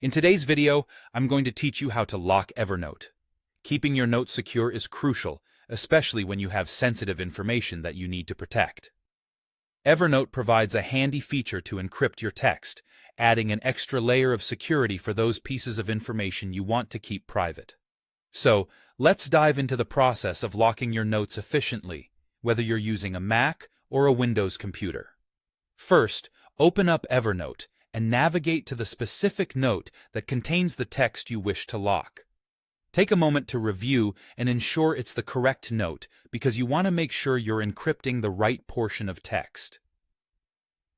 In today's video, I'm going to teach you how to lock Evernote. Keeping your notes secure is crucial, especially when you have sensitive information that you need to protect. Evernote provides a handy feature to encrypt your text, adding an extra layer of security for those pieces of information you want to keep private. So, let's dive into the process of locking your notes efficiently, whether you're using a Mac or a Windows computer. First, open up Evernote and navigate to the specific note that contains the text you wish to lock. Take a moment to review and ensure it's the correct note because you want to make sure you're encrypting the right portion of text.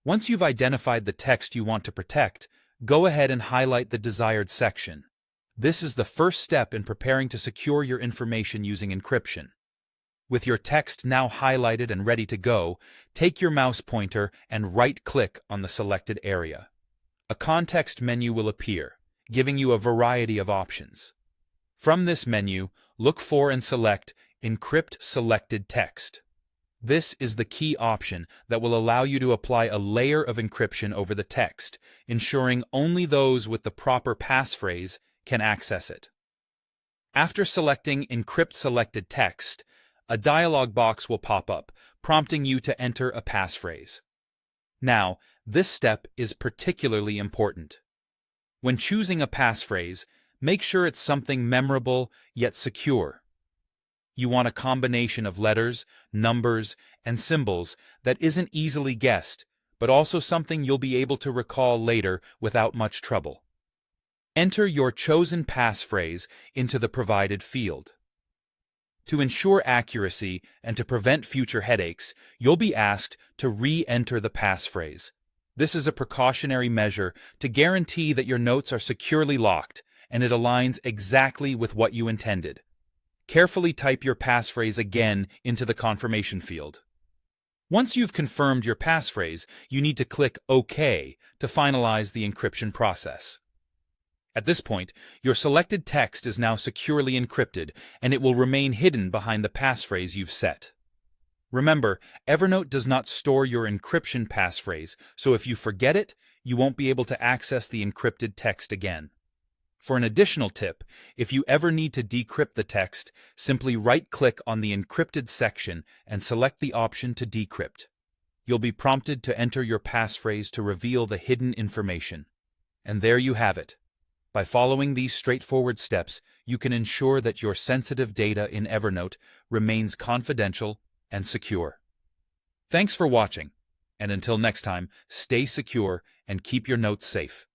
Once you've identified the text you want to protect, go ahead and highlight the desired section. This is the first step in preparing to secure your information using encryption. With your text now highlighted and ready to go, take your mouse pointer and right-click on the selected area. A context menu will appear, giving you a variety of options. From this menu, look for and select Encrypt Selected Text. This is the key option that will allow you to apply a layer of encryption over the text, ensuring only those with the proper passphrase can access it. After selecting Encrypt Selected Text, a dialog box will pop up, prompting you to enter a passphrase. Now, this step is particularly important. When choosing a passphrase, make sure it's something memorable yet secure. You want a combination of letters, numbers, and symbols that isn't easily guessed, but also something you'll be able to recall later without much trouble. Enter your chosen passphrase into the provided field. To ensure accuracy and to prevent future headaches, you'll be asked to re-enter the passphrase. This is a precautionary measure to guarantee that your notes are securely locked and it aligns exactly with what you intended. Carefully type your passphrase again into the confirmation field. Once you've confirmed your passphrase, you need to click OK to finalize the encryption process. At this point, your selected text is now securely encrypted, and it will remain hidden behind the passphrase you've set. Remember, Evernote does not store your encryption passphrase, so if you forget it, you won't be able to access the encrypted text again. For an additional tip, if you ever need to decrypt the text, simply right-click on the encrypted section and select the option to decrypt. You'll be prompted to enter your passphrase to reveal the hidden information. And there you have it. By following these straightforward steps, you can ensure that your sensitive data in Evernote remains confidential and secure. Thanks for watching, and until next time, stay secure and keep your notes safe.